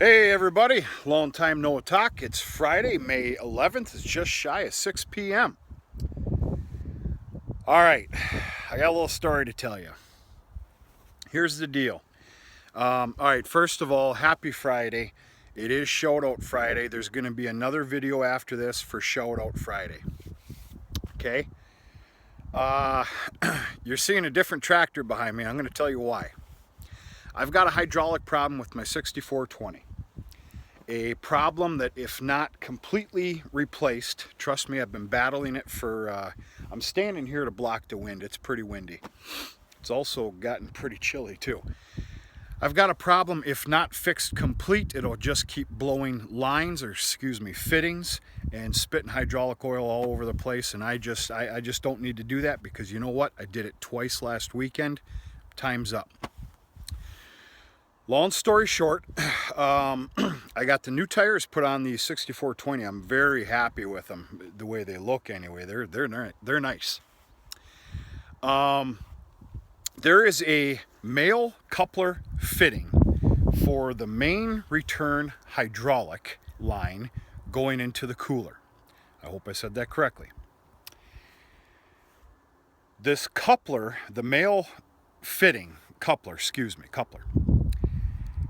Hey everybody, long time no talk. It's Friday, May 11th. It's just shy of 6 p.m. All right, I got a little story to tell you. Here's the deal. All right, first of all, happy Friday. It is Shout Out Friday. There's going to be another video after this for Shout Out Friday. Okay? You're seeing a different tractor behind me. I'm going to tell you why. I've got a hydraulic problem with my 6420. A problem that, if not completely replaced, trust me, I've been battling it for, I'm standing here to block the wind. It's pretty windy. It's also gotten pretty chilly too. I've got a problem, if not fixed complete, it'll just keep blowing lines, or excuse me, fittings, and spitting hydraulic oil all over the place. And I just don't need to do that, because you know what? I did it twice last weekend. Time's up. Long story short, I got the new tires put on the 6420. I'm very happy with them, the way they look anyway. They're nice. There is a male coupler fitting for the main return hydraulic line going into the cooler. I hope I said that correctly. This coupler, the male fitting coupler, coupler,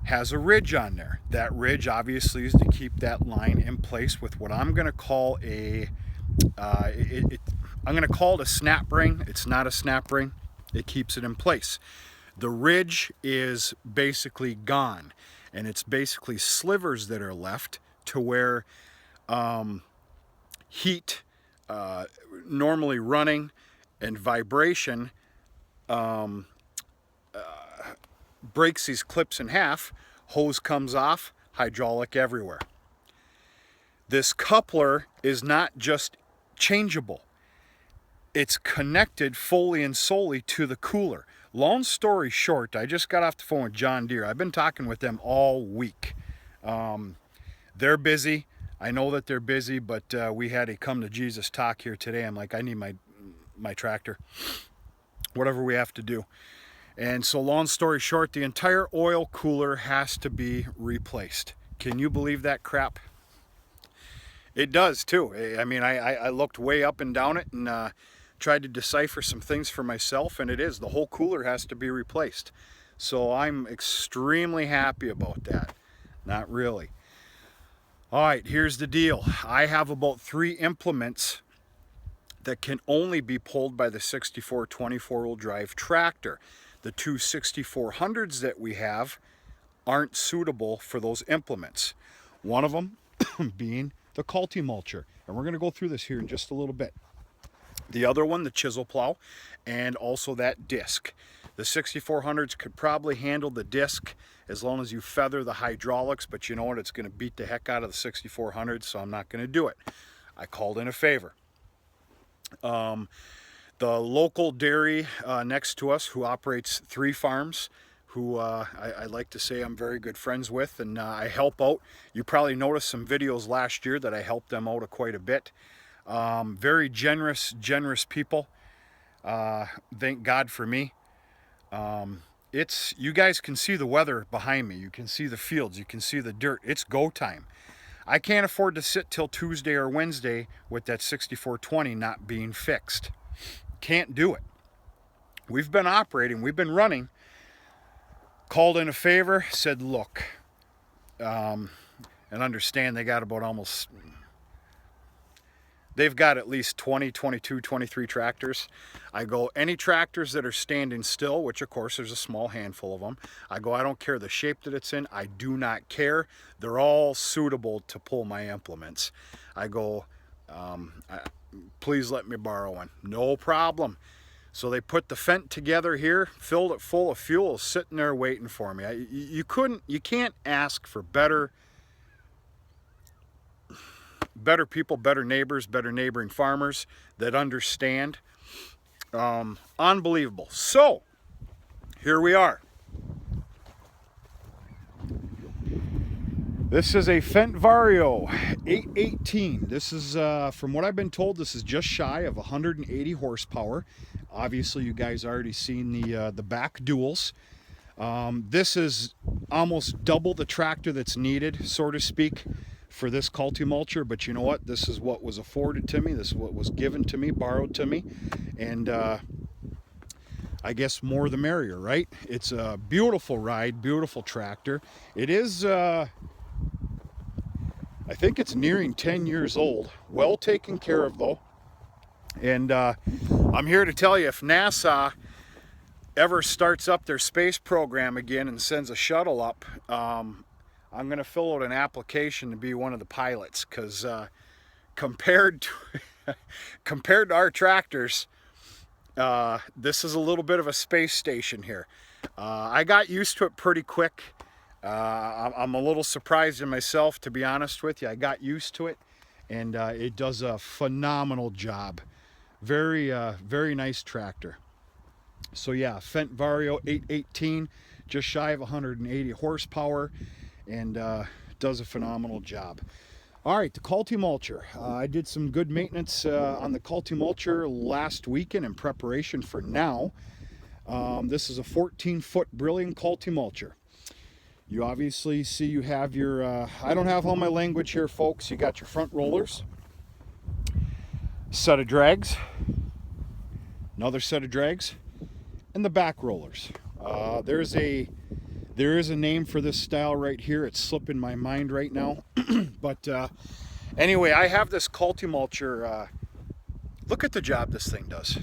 has a ridge on there. That ridge obviously is to keep that line in place with what I'm going to call a I'm going to call it a snap ring. It's not a snap ring. It keeps it in place. The ridge is basically gone, and it's basically slivers that are left to where heat, normally running, and vibration breaks these clips in half. Hose comes off, hydraulic everywhere. This coupler is not just changeable. It's connected fully and solely to the cooler. Long story short, I just got off the phone with John Deere. I've been talking with them all week. They're busy. I know that they're busy, but we had a come to Jesus talk here today. I'm like, I need my tractor. Whatever we have to do. And so, long story short, the entire oil cooler has to be replaced. Can you believe that crap? It does too. I mean, I looked way up and down it and tried to decipher some things for myself, and it is. The whole cooler has to be replaced. So I'm extremely happy about that. Not really. All right, here's the deal. I have about 3 implements that can only be pulled by the 6420 four-wheel drive tractor. The two 6400s that we have aren't suitable for those implements. One of them being the Cultimulcher, and we're going to go through this here in just a little bit. The other one, the chisel plow, and also that disc. The 6400s could probably handle the disc as long as you feather the hydraulics, but you know what? It's going to beat the heck out of the 6400s, so I'm not going to do it. I called in a favor. The local dairy next to us, who operates 3 farms, who I like to say I'm very good friends with, and I help out. You probably noticed some videos last year that I helped them out quite a bit. Very generous people. Thank God for me. You guys can see the weather behind me. You can see the fields. You can see the dirt. It's go time. I can't afford to sit till Tuesday or Wednesday with that 6420 not being fixed. Can't do it. We've been operating, we've been running. Called in a favor, said look, and understand they've got at least 20, 22, 23 tractors. I go, any tractors that are standing still, which of course there's a small handful of them, I go, I don't care the shape that it's in, I do not care. They're all suitable to pull my implements. I go, please let me borrow one. No problem. So they put the Fendt together here, filled it full of fuel, sitting there waiting for me. You can't ask for better people, better neighbors, better neighboring farmers that understand. Unbelievable. So here we are. This is a Fendt Vario 818. This is, from what I've been told, this is just shy of 180 horsepower. Obviously, you guys already seen the back duals. This is almost double the tractor that's needed, so to speak, for this Cultimulcher. But you know what? This is what was afforded to me. This is what was given to me, borrowed to me. And I guess more the merrier, right? It's a beautiful ride, beautiful tractor. It is, I think it's nearing 10 years old. Well taken care of, though. And I'm here to tell you, if NASA ever starts up their space program again and sends a shuttle up, I'm going to fill out an application to be one of the pilots, because compared to our tractors, this is a little bit of a space station here. I got used to it pretty quick. I'm a little surprised in myself, to be honest with you. I got used to it, and it does a phenomenal job. Very, very nice tractor. So yeah, Fendt Vario 818, just shy of 180 horsepower, and does a phenomenal job. All right, the Cultimulcher. I did some good maintenance on the Cultimulcher last weekend in preparation for now. This is a 14-foot Brillion Cultimulcher. You obviously see you have your, I don't have all my language here, folks. You got your front rollers, set of drags, another set of drags, and the back rollers. There is a name for this style right here. It's slipping my mind right now. But anyway, I have this Cultimulcher. Look at the job this thing does.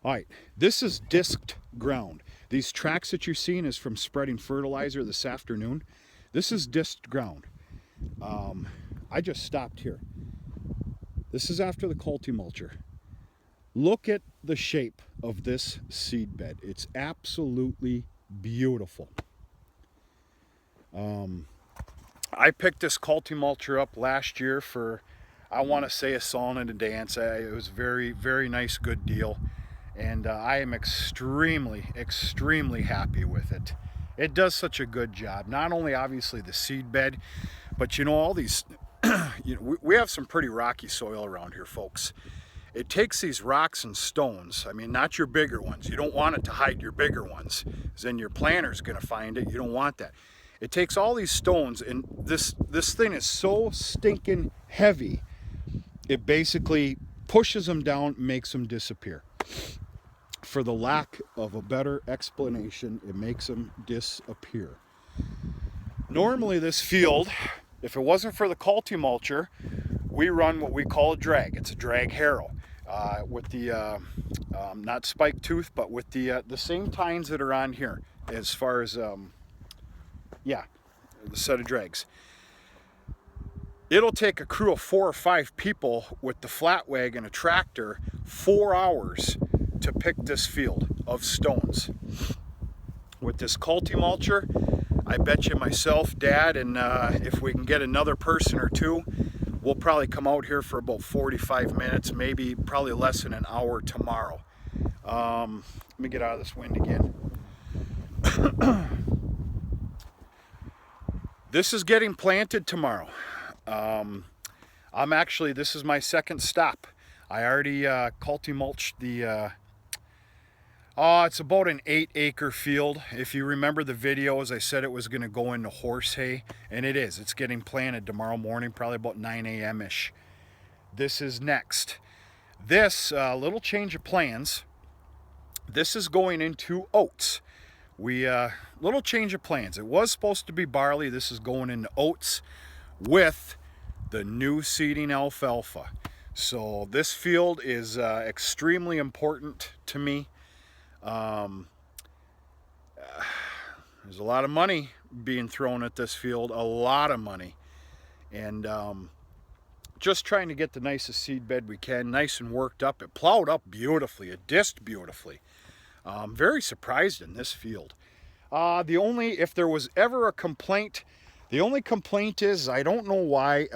All right, this is disked ground. These tracks that you're seeing is from spreading fertilizer this afternoon. This is disked ground. I just stopped here. This is after the Cultimulcher. Look at the shape of this seed bed. It's absolutely beautiful. I picked this Cultimulcher up last year for, I want to say, a song and a dance. It was a very, very nice, good deal. And I am extremely, extremely happy with it. It does such a good job. Not only obviously the seed bed, but you know, all these, we have some pretty rocky soil around here, folks. It takes these rocks and stones, I mean, not your bigger ones. You don't want it to hide your bigger ones, because then your planter's going to find it. You don't want that. It takes all these stones, and this thing is so stinking heavy, it basically pushes them down, makes them disappear. For the lack of a better explanation, it makes them disappear. Normally this field, if it wasn't for the Cultimulcher, we run what we call a drag. It's a drag harrow. With the, not spike tooth, but with the same tines that are on here, as far as, yeah, the set of drags. It'll take a crew of 4 or 5 people with the flat wagon, a tractor, 4 hours to pick this field of stones. With this Cultimulcher, I bet you myself, Dad, and if we can get another person or two, we'll probably come out here for about 45 minutes, maybe probably less than an hour tomorrow. Let me get out of this wind again. This is getting planted tomorrow. This is my second stop. I already Cultimulched the, it's about an 8-acre field. If you remember the videos, I said it was going to go into horse hay, and it is. It's getting planted tomorrow morning, probably about 9 a.m.-ish. This is next. This, little change of plans, this is going into oats. Little change of plans. It was supposed to be barley. This is going into oats with the new seeding alfalfa. So this field is extremely important to me. There's a lot of money being thrown at this field, a lot of money, and just trying to get the nicest seed bed we can, nice and worked up. It plowed up beautifully, it disked beautifully. Very surprised in this field. If there was ever a complaint, the only complaint is, I don't know why,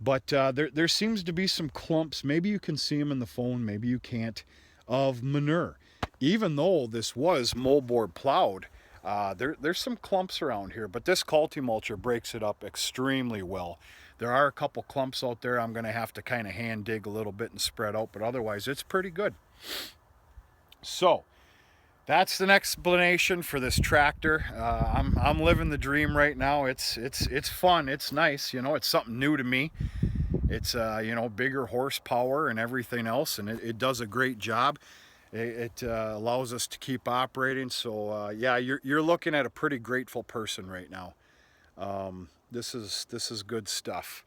but there seems to be some clumps. Maybe you can see them in the phone, maybe you can't, of manure. Even though this was moldboard plowed, there's some clumps around here, but this Cultimulcher breaks it up extremely well. There are a couple clumps out there I'm going to have to kind of hand dig a little bit and spread out, but otherwise it's pretty good. So that's the explanation for this tractor. I'm living the dream right now. It's fun. It's nice. You know, it's something new to me. It's you know, bigger horsepower and everything else, and it does a great job. It allows us to keep operating. So yeah, you're looking at a pretty grateful person right now. This is good stuff.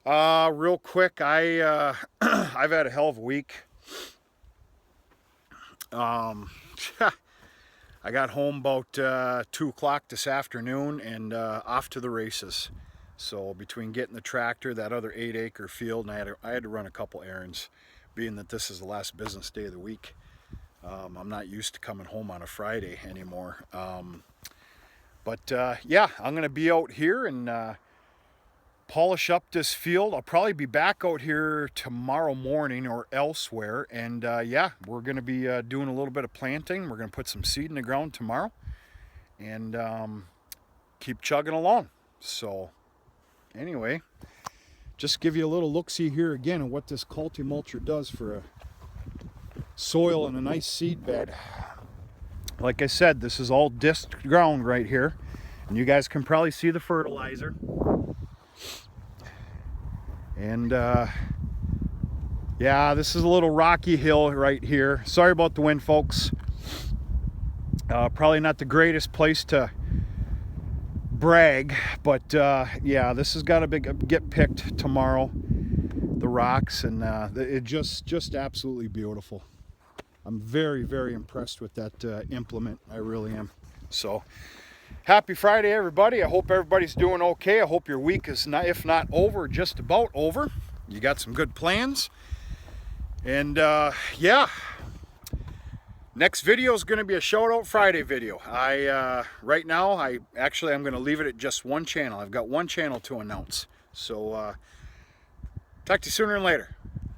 Real quick, I've had a hell of a week. I got home about 2 o'clock this afternoon and off to the races. So between getting the tractor, that other 8-acre field, and I had to run a couple errands, being that this is the last business day of the week. I'm not used to coming home on a Friday anymore. But yeah, I'm gonna be out here and polish up this field. I'll probably be back out here tomorrow morning or elsewhere, and yeah, we're going to be doing a little bit of planting. We're going to put some seed in the ground tomorrow and keep chugging along. So anyway, just give you a little look-see here again at what this Cultimulcher does for a soil and a nice seed bed. Like I said, this is all disked ground right here, and you guys can probably see the fertilizer. And yeah, this is a little rocky hill right here. Sorry about the wind, folks. Probably not the greatest place to brag, but yeah, this has got to get picked tomorrow. The rocks, and it just absolutely beautiful. I'm very, very impressed with that implement. I really am. So happy Friday, everybody. I hope everybody's doing okay. I hope your week is, not, if not over, just about over. You got some good plans. And yeah, next video is going to be a shout out Friday video. Right now, I'm going to leave it at just one channel. I've got one channel to announce. So talk to you sooner and later.